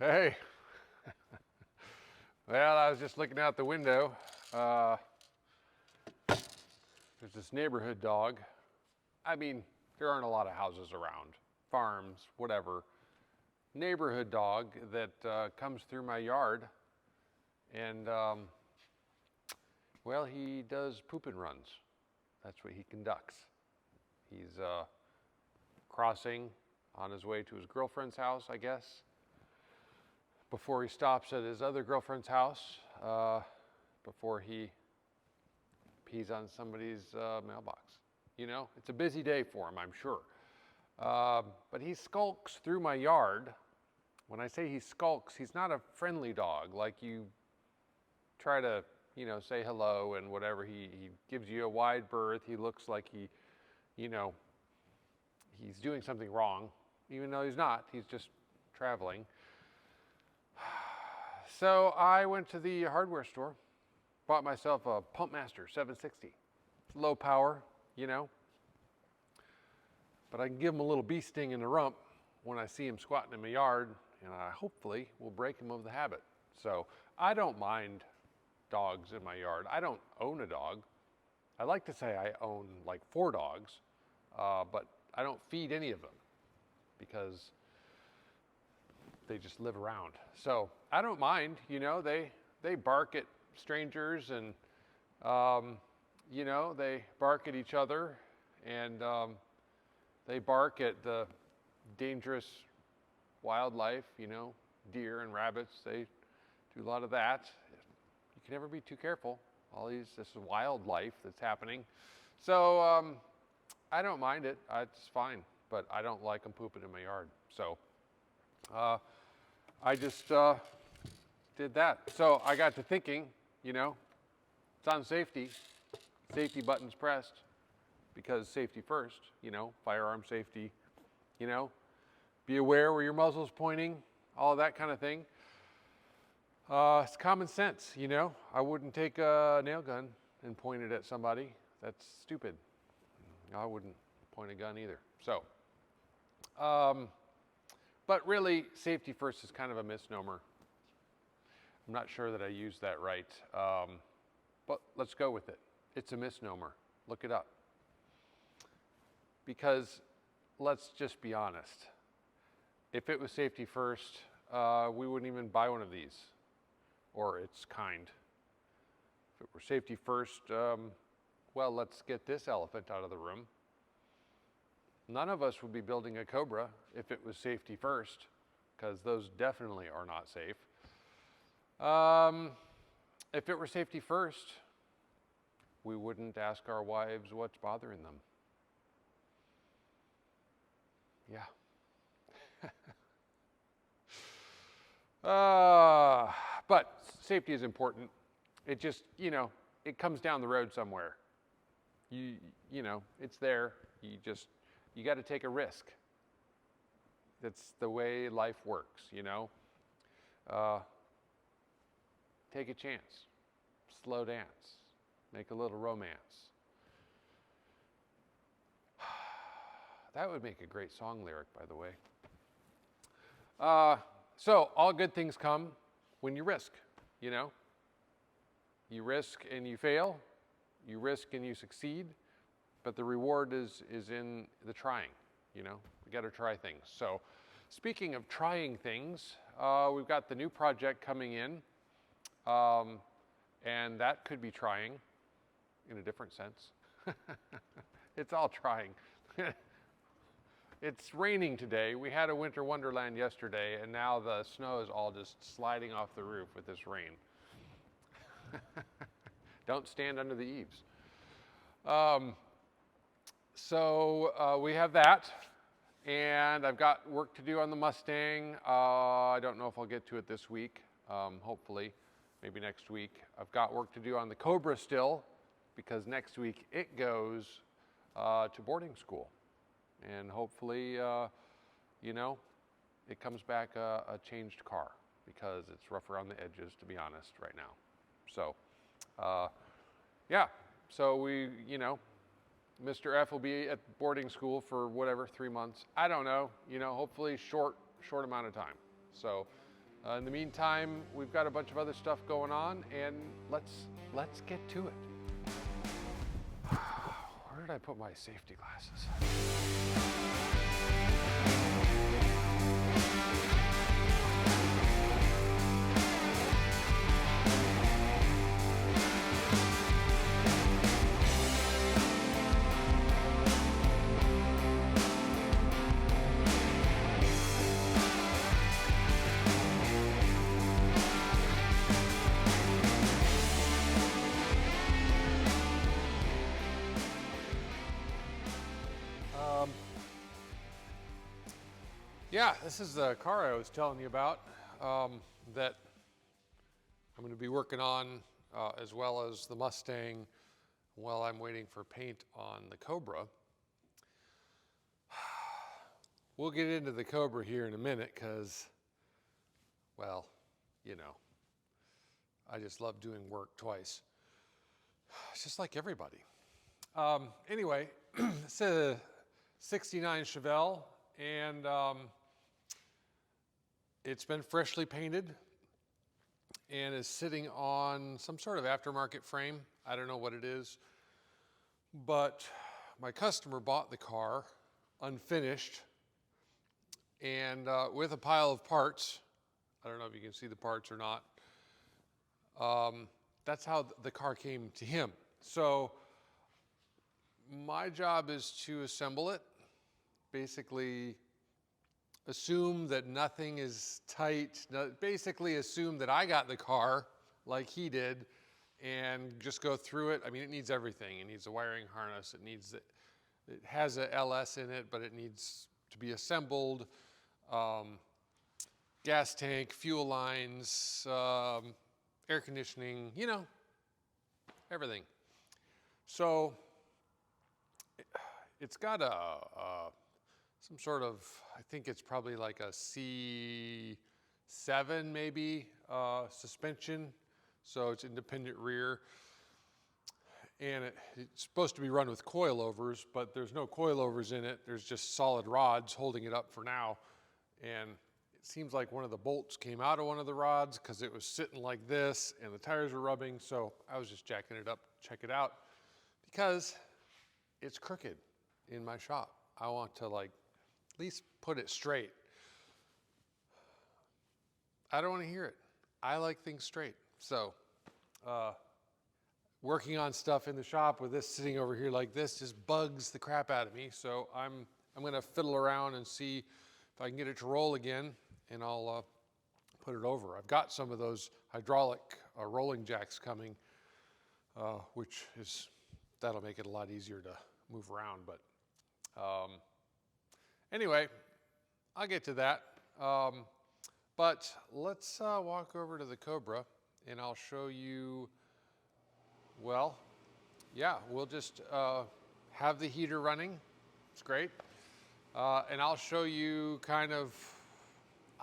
Hey. Well, I was just looking out the window. There's this neighborhood dog. I mean, there aren't a lot of houses around, farms, whatever. Neighborhood dog that comes through my yard, and well, he does poop and runs. That's what he conducts. He's crossing on his way to his girlfriend's house, I guess, before he stops at his other girlfriend's house, before he pees on somebody's mailbox. You know, it's a busy day for him, I'm sure. But he skulks through my yard. When I say he skulks, he's not a friendly dog. Like you try to, say hello and whatever. He gives you a wide berth. He looks like he's doing something wrong, even though he's not. He's just traveling. So I went to the hardware store, bought myself a Pumpmaster 760. It's low power, but I can give him a little bee sting in the rump when I see him squatting in my yard, and I hopefully will break him of the habit. So I don't mind dogs in my yard. I don't own a dog. I like to say I own like 4 dogs, but I don't feed any of them because they just live around. So I don't mind, they bark at strangers and, they bark at each other and they bark at the dangerous wildlife, deer and rabbits. They do a lot of that. You can never be too careful. This is wildlife that's happening. So I don't mind it. It's fine, but I don't like them pooping in my yard. So I just did that. So I got to thinking, it's on safety buttons pressed, because safety first, firearm safety, be aware where your muzzle's pointing, all of that kind of thing. It's common sense, I wouldn't take a nail gun and point it at somebody. That's stupid. I wouldn't point a gun either. So, but really, safety first is kind of a misnomer. I'm not sure that I used that right, but let's go with it. It's a misnomer. Look it up. Because let's just be honest. If it was safety first, we wouldn't even buy one of these, or its kind. If it were safety first, well, let's get this elephant out of the room. None of us would be building a Cobra if it was safety first, because those definitely are not safe. If it were safety first, we wouldn't ask our wives what's bothering them. Yeah. But safety is important. It just, it comes down the road somewhere. It's there. You got to take a risk. That's the way life works, Take a chance. Slow dance. Make a little romance. That would make a great song lyric, by the way. So all good things come when you risk, You risk and you fail. You risk and you succeed. But the reward is in the trying, We got to try things. So speaking of trying things, we've got the new project coming in. And that could be trying in a different sense. It's all trying. It's raining today. We had a winter wonderland yesterday, and now the snow is all just sliding off the roof with this rain. Don't stand under the eaves. So we have that, and I've got work to do on the Mustang. I don't know if I'll get to it this week, hopefully, maybe next week. I've got work to do on the Cobra still, because next week it goes to boarding school. And hopefully, it comes back a changed car, because it's rough around the edges, to be honest, right now. So, yeah. So we, Mr. F will be at boarding school for whatever, 3 months. I don't know, hopefully short amount of time. So In the meantime, we've got a bunch of other stuff going on, and let's get to it. Where did I put my safety glasses? Yeah, this is the car I was telling you about that I'm going to be working on, as well as the Mustang, while I'm waiting for paint on the Cobra. We'll get into the Cobra here in a minute because, well, you know, I just love doing work twice. It's just like everybody. Anyway, it's a 69 Chevelle, and it's been freshly painted and is sitting on some sort of aftermarket frame. I don't know what it is, but my customer bought the car unfinished and with a pile of parts. I don't know if you can see the parts or not. That's how the car came to him. So my job is to assemble it, basically assume that nothing is tight, basically assume that I got the car like he did and just go through it. I mean, it needs everything. It needs a wiring harness. It has a LS in it, but it needs to be assembled. Gas tank, fuel lines, air conditioning, you know, everything. So it's got some sort of, I think it's probably like a C7 maybe suspension. So it's independent rear. And it's supposed to be run with coilovers, but there's no coilovers in it. There's just solid rods holding it up for now. And it seems like one of the bolts came out of one of the rods because it was sitting like this and the tires were rubbing. So I was just jacking it up, check it out, because it's crooked in my shop. I want to like at least put it straight. I don't want to hear it. I like things straight. So working on stuff in the shop with this sitting over here like this just bugs the crap out of me. So I'm going to fiddle around and see if I can get it to roll again, and I'll put it over. I've got some of those hydraulic rolling jacks coming, that'll make it a lot easier to move around. But anyway, I'll get to that. But let's walk over to the Cobra, and I'll show you, well, yeah, we'll just have the heater running. It's great. And I'll show you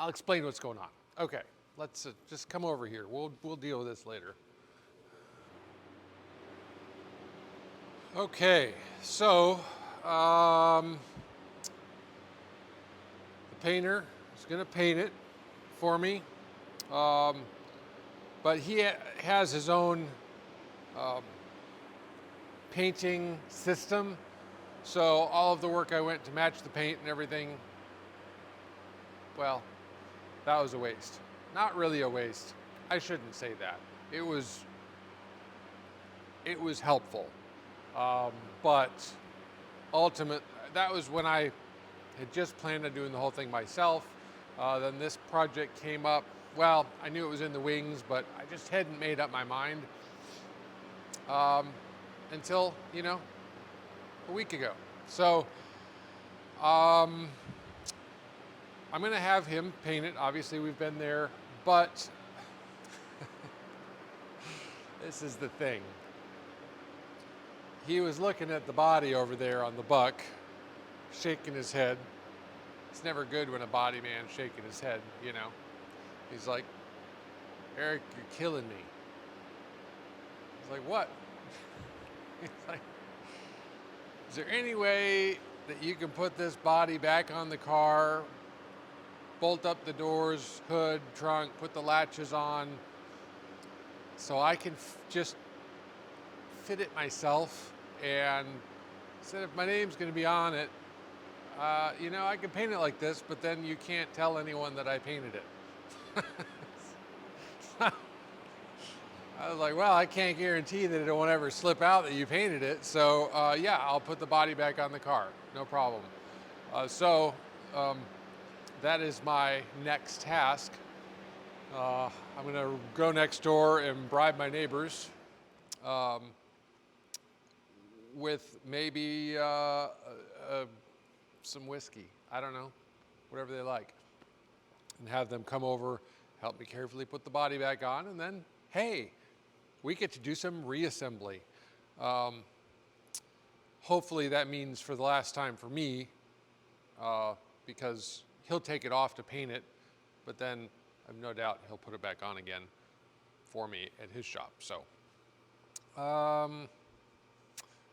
I'll explain what's going on. Okay, let's just come over here. We'll deal with this later. Okay, so the painter is going to paint it for me, but he has his own painting system. So all of the work I went to match the paint and everything, well, that was a waste. Not really a waste. I shouldn't say that. It was helpful. But that was when I had just planned on doing the whole thing myself. Then this project came up. Well, I knew it was in the wings, but I just hadn't made up my mind until, a week ago. So I'm going to have him paint it. Obviously, we've been there, but this is the thing. He was looking at the body over there on the buck, shaking his head. It's never good when a body man's shaking his head, He's like, "Eric, you're killing me." He's like, "What?" He's like, "Is there any way that you can put this body back on the car bolt up the doors, hood, trunk, put the latches on, so I can just fit it myself. And said if my name's going to be on it, you know, I can paint it like this, but then you can't tell anyone that I painted it. I was like, well, I can't guarantee that it won't ever slip out that you painted it. So yeah, I'll put the body back on the car, no problem. That is my next task. I'm gonna go next door and bribe my neighbors with maybe some whiskey. I don't know, whatever they like. And have them come over, help me carefully put the body back on, and then, hey, we get to do some reassembly. Hopefully that means for the last time for me, because he'll take it off to paint it, but then I've no doubt he'll put it back on again for me at his shop. So,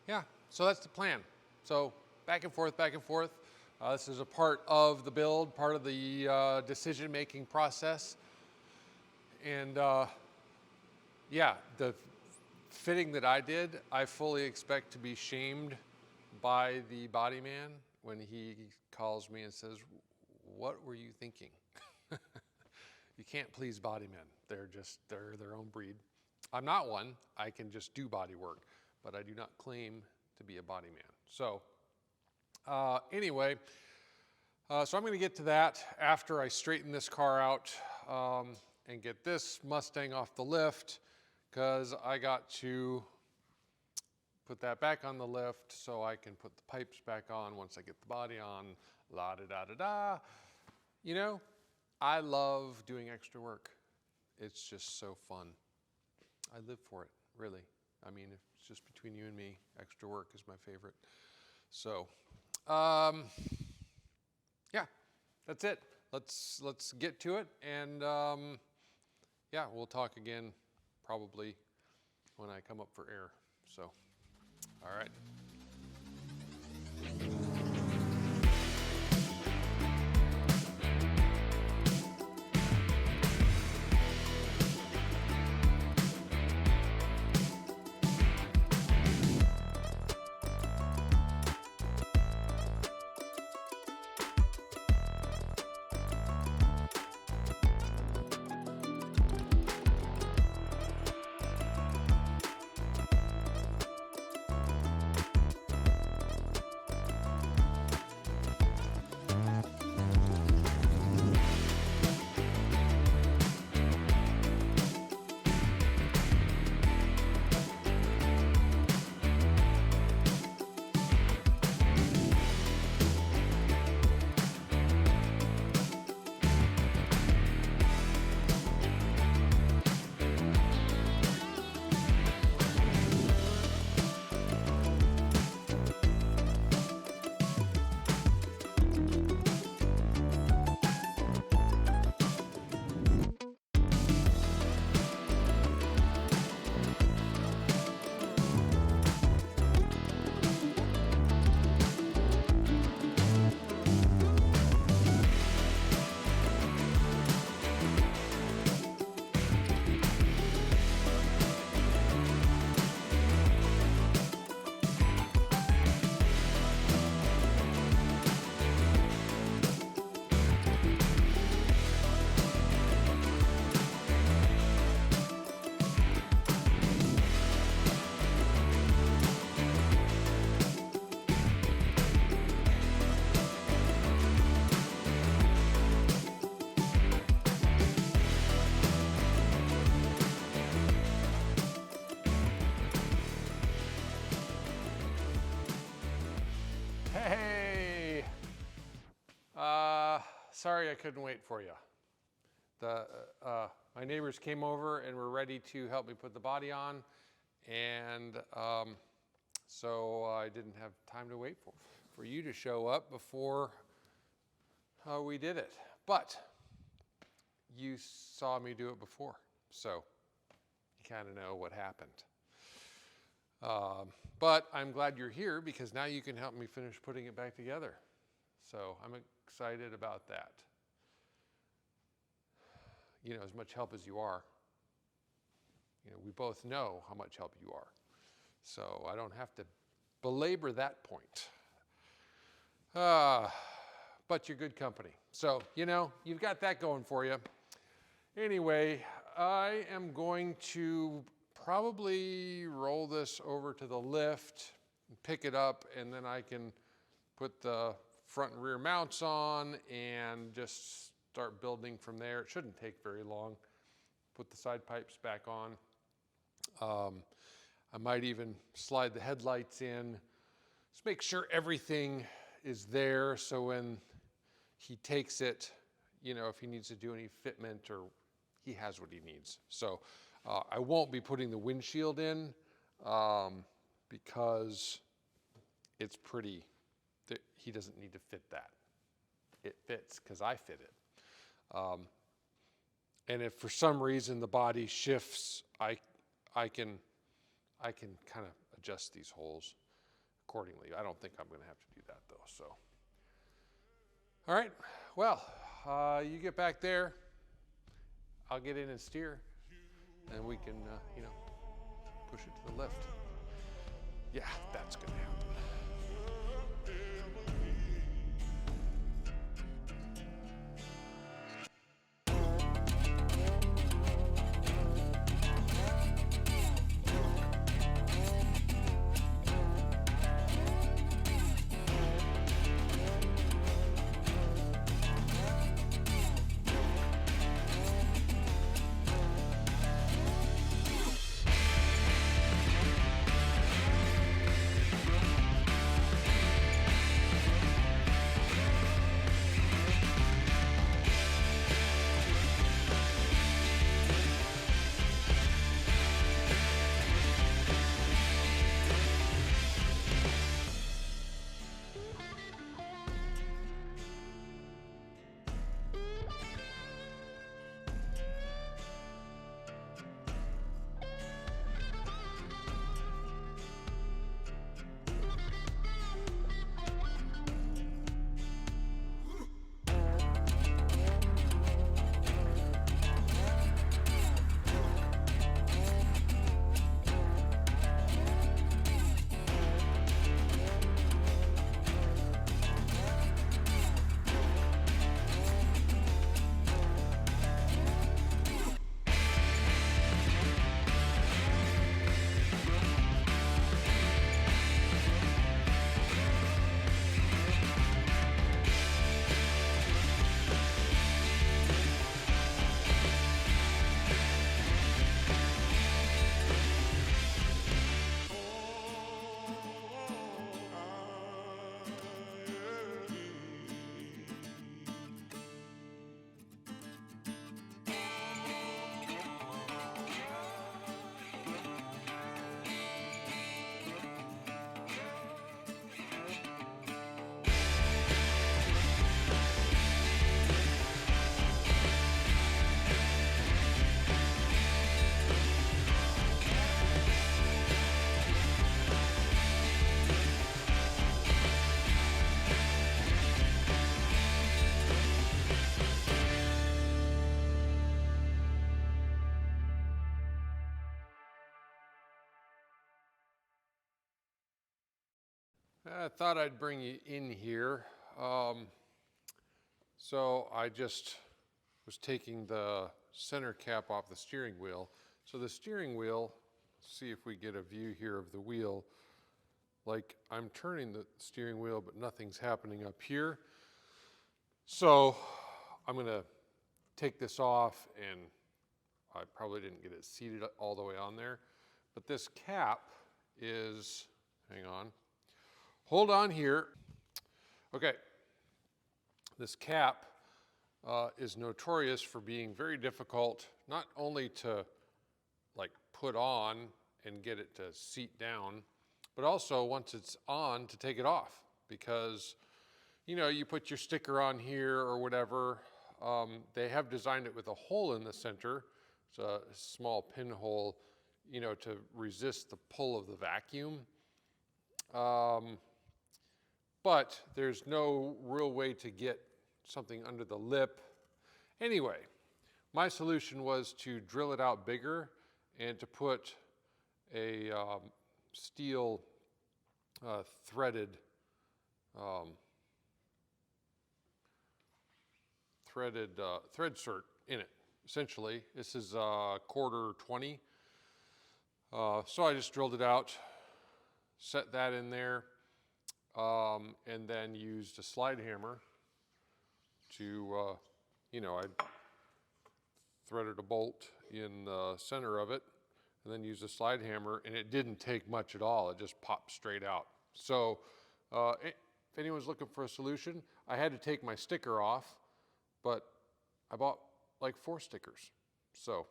yeah, so that's the plan. So back and forth, back and forth. This is a part of the build, part of the decision-making process. And yeah, the fitting that I did, I fully expect to be shamed by the body man when he calls me and says, what were you thinking? You can't please body men. They're their own breed. I'm not one. I can just do body work, but I do not claim to be a body man. So anyway, so I'm going to get to that after I straighten this car out and get this Mustang off the lift, because I got to put that back on the lift so I can put the pipes back on once I get the body on, la-da-da-da-da. You know, I love doing extra work. It's just so fun. I live for it, really. I mean, if it's just between you and me, extra work is my favorite. So, yeah, that's it. Let's get to it, and yeah, we'll talk again probably when I come up for air. So, all right. Hey, sorry I couldn't wait for you. My neighbors came over and were ready to help me put the body on, and so I didn't have time to wait for you to show up before we did it. But you saw me do it before, so you kind of know what happened. But I'm glad you're here, because now you can help me finish putting it back together. So I'm excited about that. you know, as much help as you are. You know, we both know how much help you are. So I don't have to belabor that point. But you're good company. So, you know, you've got that going for you. Anyway, I am going to probably roll this over to the lift, pick it up, and then I can put the front and rear mounts on and just start building from there. It shouldn't take very long. Put the side pipes back on. I might even slide the headlights in. Just make sure everything is there so when he takes it, you know, if he needs to do any fitment, or he has what he needs. So I won't be putting the windshield in because it's pretty, he doesn't need to fit that. It fits because I fit it. And if for some reason the body shifts, I can kind of adjust these holes accordingly. I don't think I'm going to have to do that though. So, all right. Well, you get back there. I'll get in and steer, and we can, you know, push it to the lift. Yeah, that's going to happen. I thought I'd bring you in here. So I just was taking the center cap off the steering wheel. So the steering wheel, see if we get a view here of the wheel. Like I'm turning the steering wheel, but nothing's happening up here. So I'm gonna take this off, and I probably didn't get it seated all the way on there. But this cap is, hang on. Hold on here. Okay, this cap is notorious for being very difficult, not only to like put on and get it to seat down, but also once it's on to take it off, because you know, you put your sticker on here or whatever. They have designed it with a hole in the center. It's a small pinhole, you know, to resist the pull of the vacuum. But there's no real way to get something under the lip. Anyway, my solution was to drill it out bigger and to put a steel thread cert in it. Essentially, this is quarter 20. So I just drilled it out, set that in there, and then used a slide hammer to, I threaded a bolt in the center of it, and then used a slide hammer, and it didn't take much at all. It just popped straight out. So if anyone's looking for a solution, I had to take my sticker off, but I bought like 4 stickers. So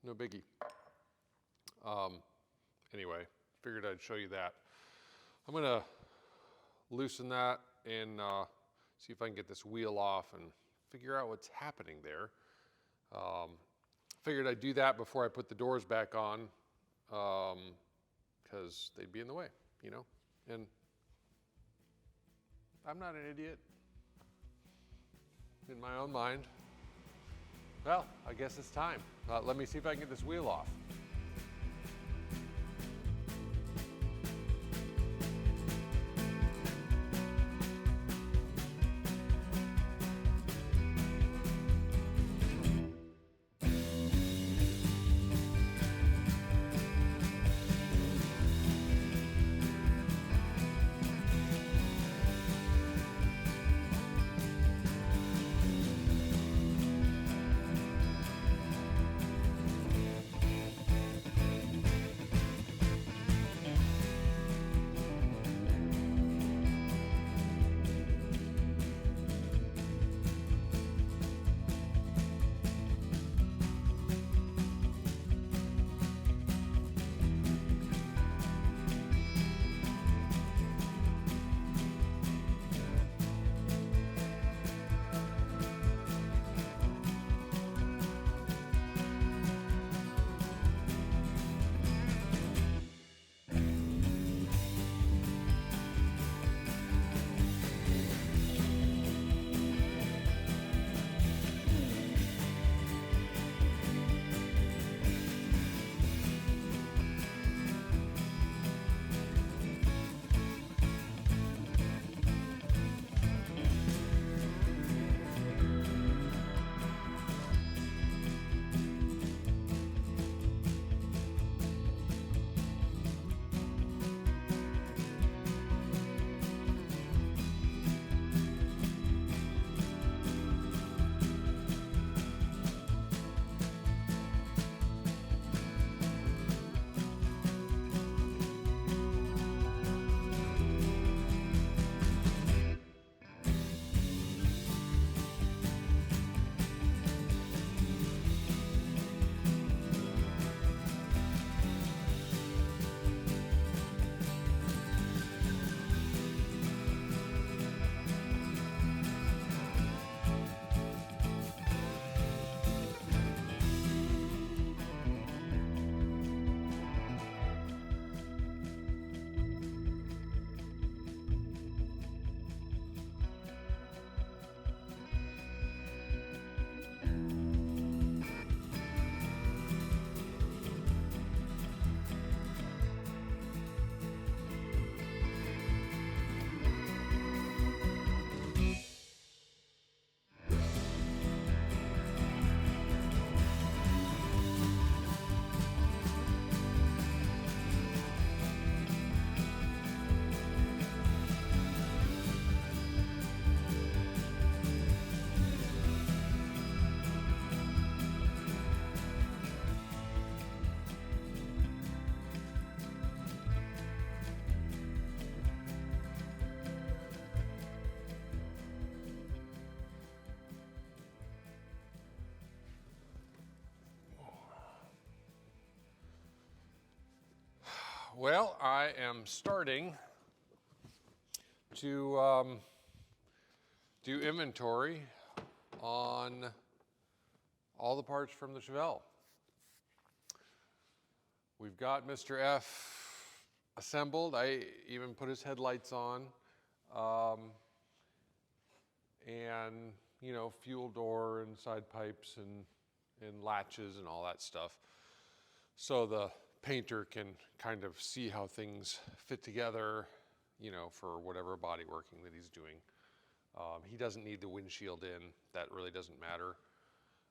no biggie. Anyway, figured I'd show you that. I'm gonna loosen that and see if I can get this wheel off and figure out what's happening there. Figured I'd do that before I put the doors back on, because they'd be in the way, and I'm not an idiot in my own mind. Well, I guess it's time. Let me see if I can get this wheel off. Well, I am starting to do inventory on all the parts from the Chevelle. We've got Mr. F assembled. I even put his headlights on, and fuel door and side pipes and and latches and all that stuff. So the painter can kind of see how things fit together, you know, for whatever body working that he's doing. He doesn't need the windshield in, that really doesn't matter,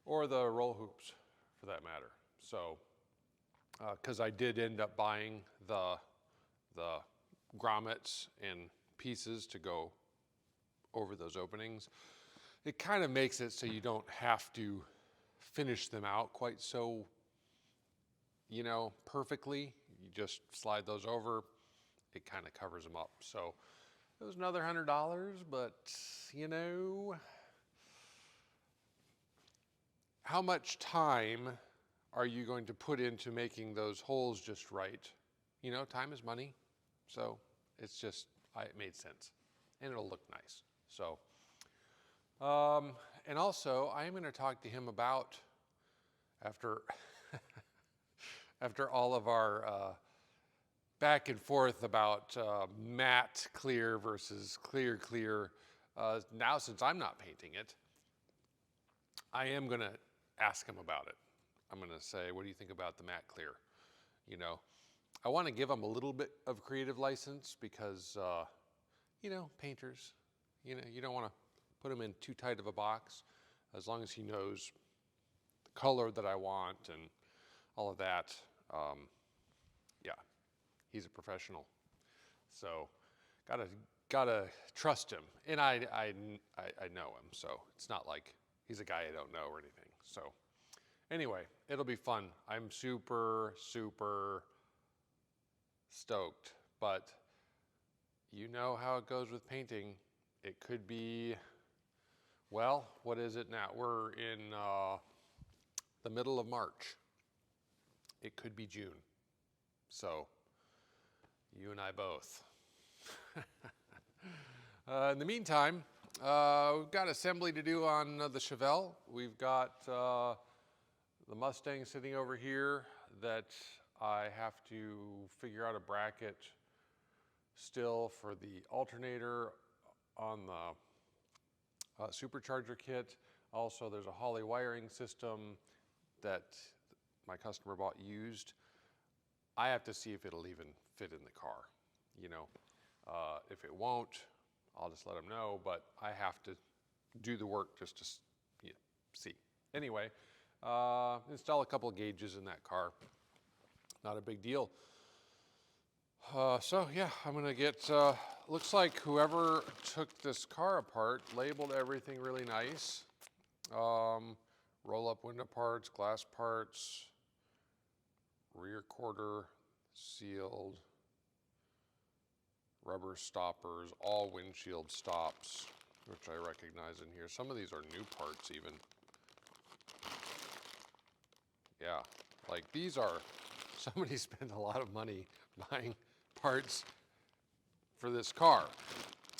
or the roll hoops for that matter. So, because I did end up buying the grommets and pieces to go over those openings, it kind of makes it so you don't have to finish them out quite so, you know, perfectly. You just slide those over, it kind of covers them up. So it was another $100, but you know, how much time are you going to put into making those holes just right? You know, time is money. So it's just, it made sense and it'll look nice. So, and also I am going to talk to him about, after, after all of our back and forth about matte clear versus clear clear, now since I'm not painting it, I am going to ask him about it. I'm going to say, what do you think about the matte clear? You know, I want to give him a little bit of creative license because, you know, painters, you know, you don't want to put him in too tight of a box, as long as he knows the color that I want and all of that. Yeah, he's a professional. So gotta trust him. And I know him, so it's not like he's a guy I don't know or anything. So anyway, it'll be fun. I'm super, super stoked, but you know how it goes with painting. It could be, well, what is it now? We're in the middle of March. It could be June. So you and I both. In the meantime, we've got assembly to do on the Chevelle. We've got the Mustang sitting over here that I have to figure out a bracket still for the alternator on the supercharger kit. Also, there's a Holley wiring system that my customer bought used. I have to see if it'll even fit in the car, you know. If it won't, I'll just let them know, but I have to do the work just to see. Anyway, install a couple of gauges in that car. Not a big deal. So yeah, I'm gonna get, looks like whoever took this car apart labeled everything really nice. Roll up window parts, glass parts, rear quarter sealed, rubber stoppers, all windshield stops, which I recognize in here. Some of these are new parts even. Yeah, like these are, somebody spent a lot of money buying parts for this car.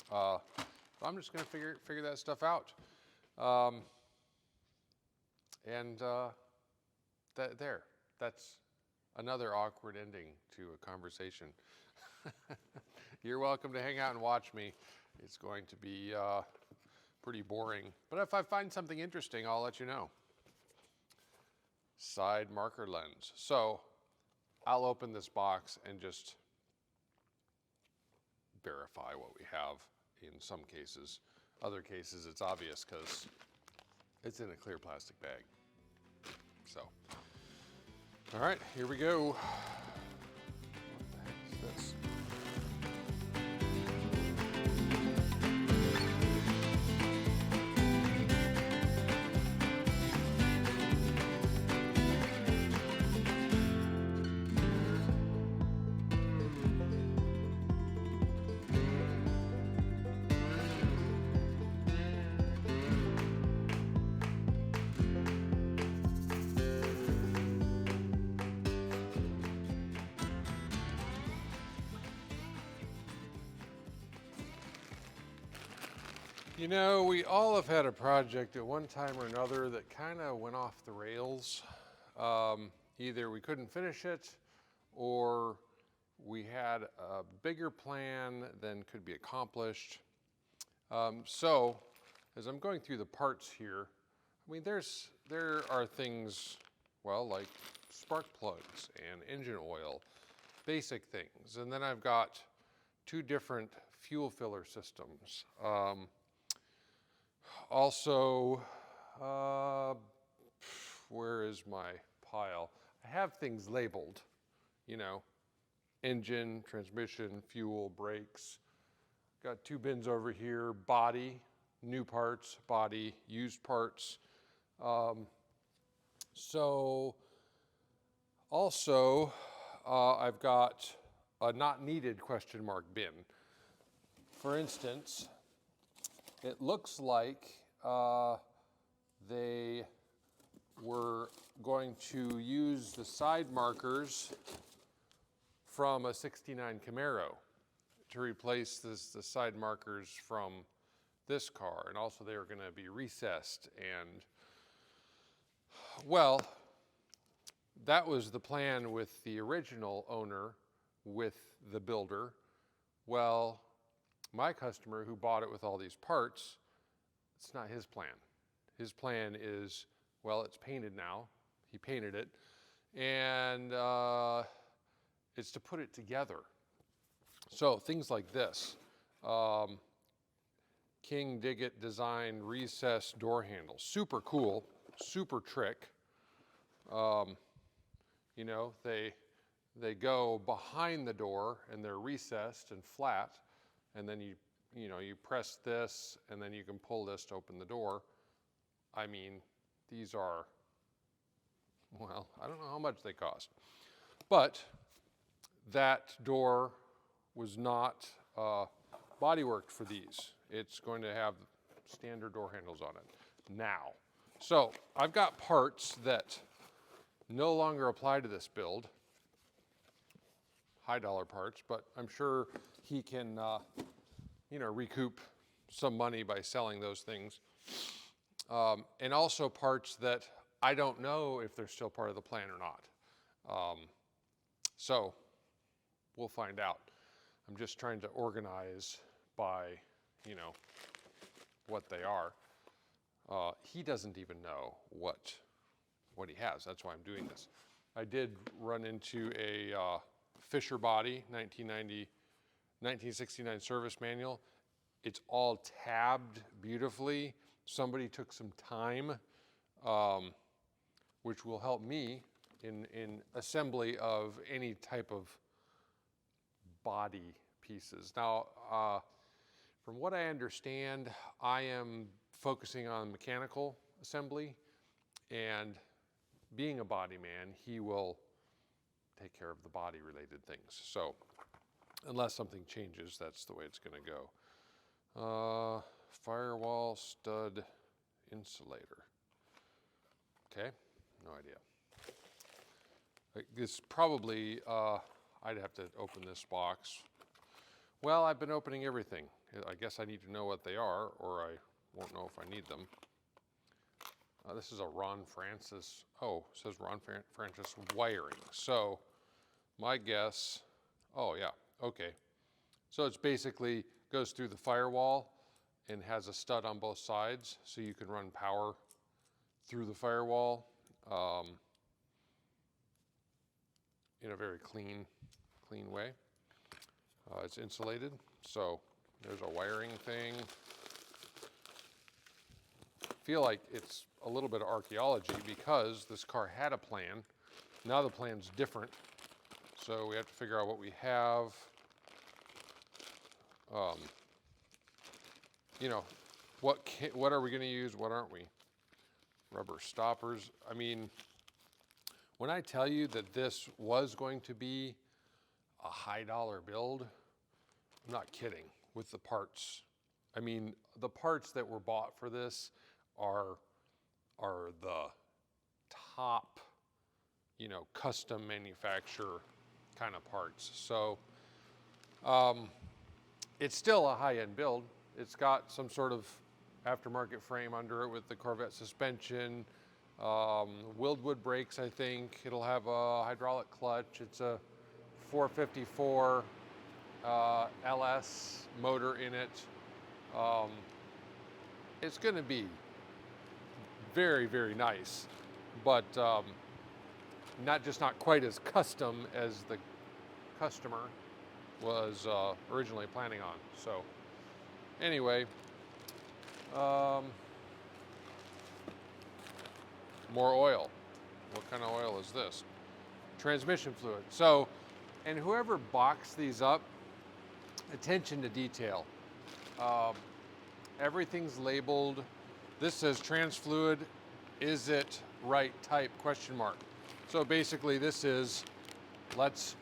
So I'm just gonna figure that stuff out. That's another awkward ending to a conversation. You're welcome to hang out and watch me. It's going to be pretty boring, but if I find something interesting, I'll let you know. Side marker lens. So I'll open this box and just verify what we have in some cases. Other cases, it's obvious because it's in a clear plastic bag. So, all right, here we go. What the heck is this? You know, we all have had a project at one time or another that kind of went off the rails. Either we couldn't finish it, or we had a bigger plan than could be accomplished. So, as I'm going through the parts here, I mean, there are things, well, like spark plugs and engine oil, basic things. And then I've got 2 different fuel filler systems. Also, where is my pile? I have things labeled, you know, engine, transmission, fuel, brakes. Got 2 bins over here, body, new parts, body, used parts. So also, I've got a not needed question mark bin. For instance, it looks like they were going to use the side markers from a '69 Camaro to replace the side markers from this car. And also they were going to be recessed. And, well, that was the plan with the original owner, with the builder. Well, my customer who bought it with all these parts, it's not his plan. His plan is, well, it's painted now. He painted it. And it's to put it together. So things like this. King Diggett designed recessed door handles. Super cool, super trick. You know, they go behind the door and they're recessed and flat, and then you press this and then you can pull this to open the door. I mean, these are, well, I don't know how much they cost, but that door was not bodyworked for these. It's going to have standard door handles on it now. So I've got parts that no longer apply to this build, high dollar parts, but I'm sure he can, recoup some money by selling those things. And also parts that I don't know if they're still part of the plan or not. So we'll find out. I'm just trying to organize by, what they are. He doesn't even know what he has. That's why I'm doing this. I did run into a Fisher body, 1969 service manual. It's all tabbed beautifully. Somebody took some time, which will help me in assembly of any type of body pieces. Now, from what I understand, I am focusing on mechanical assembly, and being a body man, he will take care of the body related things. So unless something changes, that's the way it's going to go. Firewall stud insulator. Okay, no idea. This probably, I'd have to open this box. Well, I've been opening everything. I guess I need to know what they are, or I won't know if I need them. This is a Ron Francis, it says Ron Francis wiring. So my guess, oh yeah, okay. So it's basically goes through the firewall and has a stud on both sides, so you can run power through the firewall in a very clean way. It's insulated, so there's a wiring thing. Feel like it's a little bit of archaeology because this car had a plan. Now the plan's different, so we have to figure out what we have. What are we going to use? What aren't we? Rubber stoppers. I mean, when I tell you that this was going to be a high dollar build, I'm not kidding with the parts. I mean, the parts that were bought for this are the top, custom manufacturer kind of parts. So it's still a high-end build. It's got some sort of aftermarket frame under it with the Corvette suspension, Wildwood brakes, I think. It'll have a hydraulic clutch. It's a 454 LS motor in it. It's going to be very, very nice, but not quite as custom as the customer was originally planning on. So anyway, more oil. What kind of oil is this? Transmission fluid. So, and whoever boxed these up, attention to detail. Everything's labeled. This says trans fluid. Is it right type? Question mark. So basically this is, this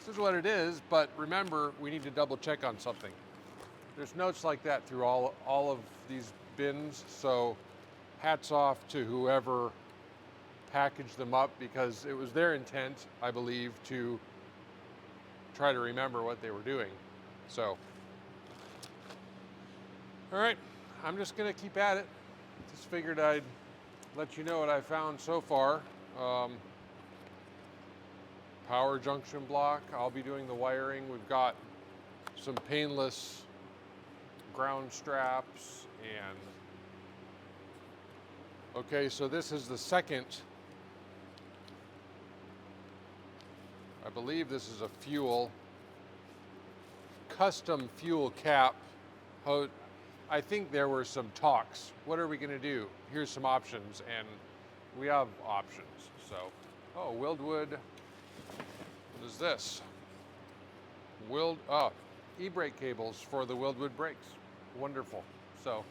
is what it is, but remember, we need to double check on something. There's notes like that through all of these bins, so hats off to whoever packaged them up, because it was their intent, I believe, to try to remember what they were doing. So, all right, I'm just gonna keep at it. Just figured I'd let you know what I found so far. Power junction block, I'll be doing the wiring. We've got some painless ground straps and, okay, so this is the second, I believe this is a custom fuel cap. I think there were some talks. What are we gonna do? Here's some options, and we have options. So, oh, Wildwood, what is this? E-brake cables for the Wildwood brakes. Wonderful. So,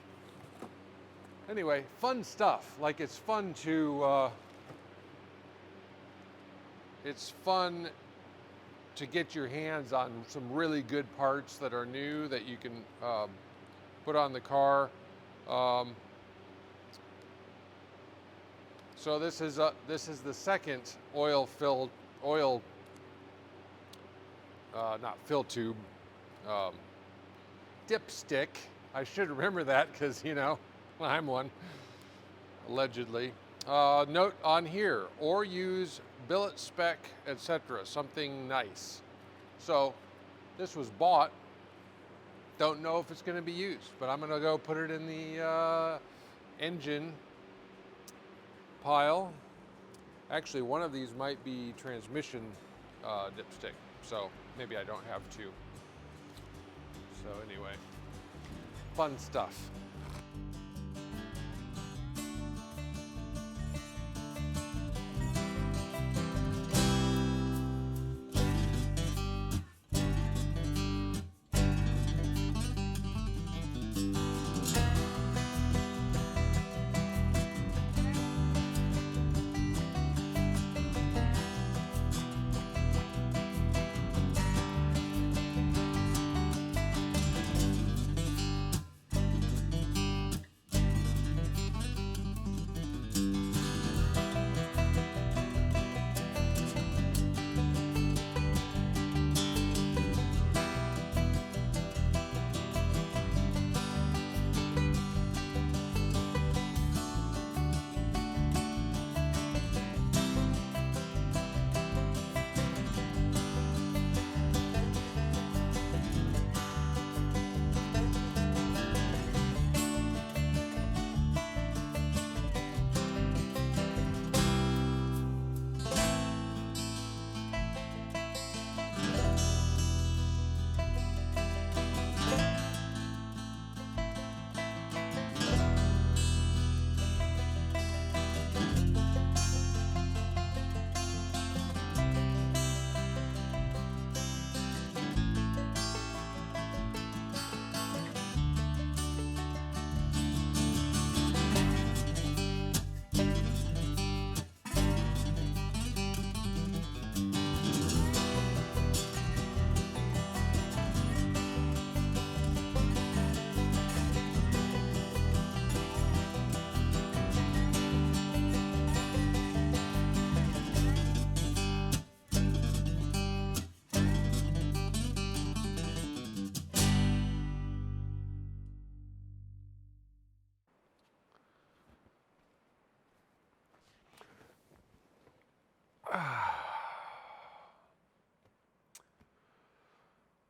anyway, fun stuff. Like, it's fun to get your hands on some really good parts that are new that you can put on the car. So this is the second not fill tube, dipstick. I should remember that because, you know, I'm one, allegedly. Note on here, or use billet spec, etc. Something nice. So this was bought. Don't know if it's going to be used, but I'm going to go put it in the engine pile. Actually, one of these might be transmission dipstick, so maybe I don't have to. So anyway, fun stuff.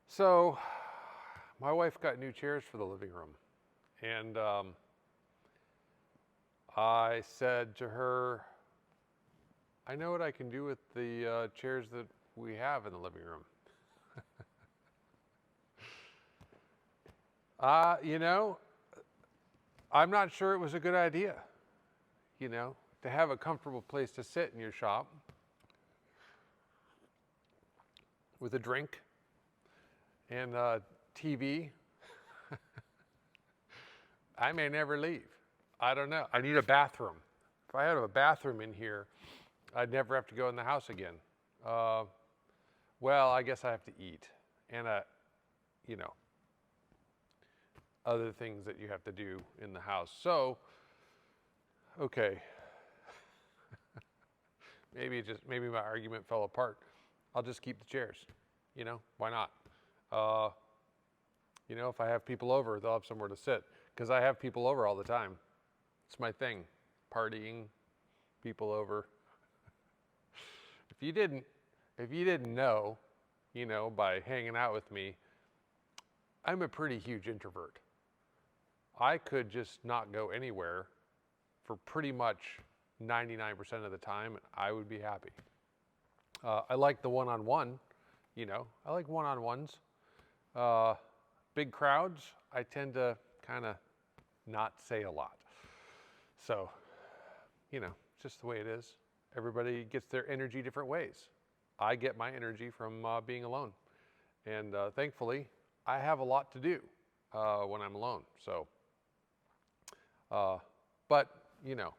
So, my wife got new chairs for the living room, and I said to her, I know what I can do with the chairs that we have in the living room. You know, I'm not sure it was a good idea, you know, to have a comfortable place to sit in your shop with a drink and a TV. I may never leave. I don't know. I need a bathroom. If I had a bathroom in here, I'd never have to go in the house again. Well, I guess I have to eat and, you know, other things that you have to do in the house. So, okay. maybe my argument fell apart. I'll just keep the chairs. You know, why not? You know, if I have people over, they'll have somewhere to sit. Because I have people over all the time. It's my thing. Partying, people over. If you didn't know, you know, by hanging out with me, I'm a pretty huge introvert. I could just not go anywhere for pretty much 99% of the time, and I would be happy. I like the one-on-one, you know. I like one-on-ones. Big crowds, I tend to kind of not say a lot. So, you know, it's just the way it is. Everybody gets their energy different ways. I get my energy from being alone. And thankfully, I have a lot to do when I'm alone. So, but, you know,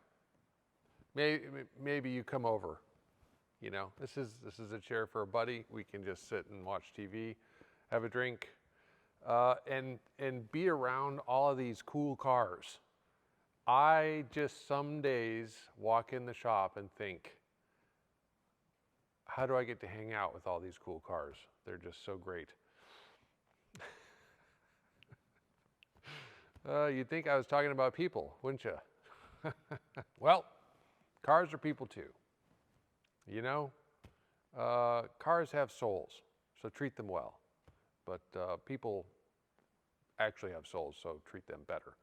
maybe you come over. You know, this is a chair for a buddy. We can just sit and watch TV, have a drink, and be around all of these cool cars. I just some days walk in the shop and think, how do I get to hang out with all these cool cars? They're just so great. You'd think I was talking about people, wouldn't you? Well, cars are people too. You know, cars have souls, so treat them well. But people actually have souls, so treat them better.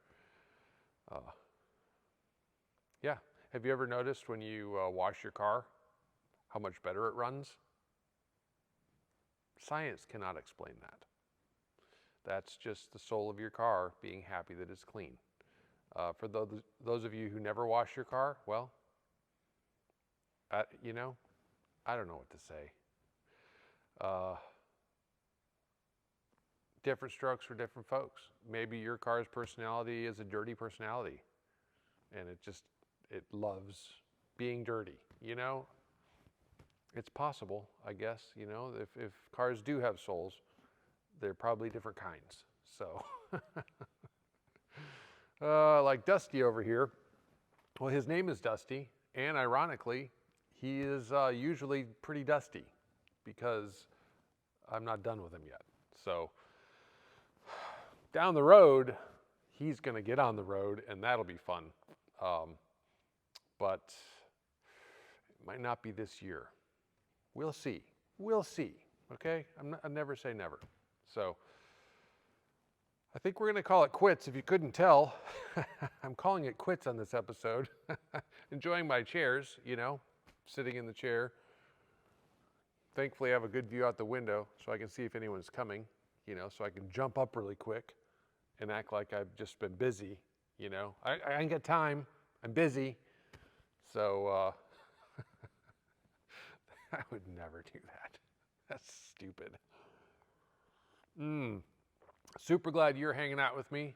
Yeah. Have you ever noticed when you wash your car, how much better it runs? Science cannot explain that. That's just the soul of your car being happy that it's clean. For those of you who never wash your car, well, you know, I don't know what to say. Different strokes for different folks. Maybe your car's personality is a dirty personality, and it loves being dirty, you know? It's possible, I guess, you know, if cars do have souls, they're probably different kinds. So, like Dusty over here, well, his name is Dusty, and ironically, he is usually pretty dusty because I'm not done with him yet. So, down the road, he's going to get on the road, and that'll be fun. But it might not be this year. We'll see. We'll see. Okay? I never say never. So I think we're going to call it quits. If you couldn't tell, I'm calling it quits on this episode. Enjoying my chairs, you know, sitting in the chair. Thankfully, I have a good view out the window so I can see if anyone's coming, you know, so I can jump up really quick and act like I've just been busy, you know. I ain't got time. I'm busy. So I would never do that. That's stupid. Super glad you're hanging out with me.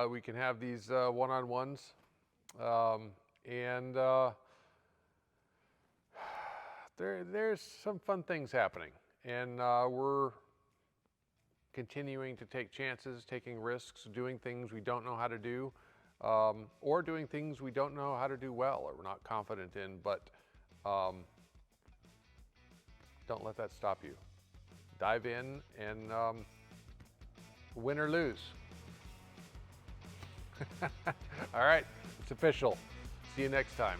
We can have these one-on-ones. And there's some fun things happening. And we're continuing to take chances, taking risks, doing things we don't know how to do, or doing things we don't know how to do well or we're not confident in, but don't let that stop you. Dive in and win or lose. All right, it's official. See you next time.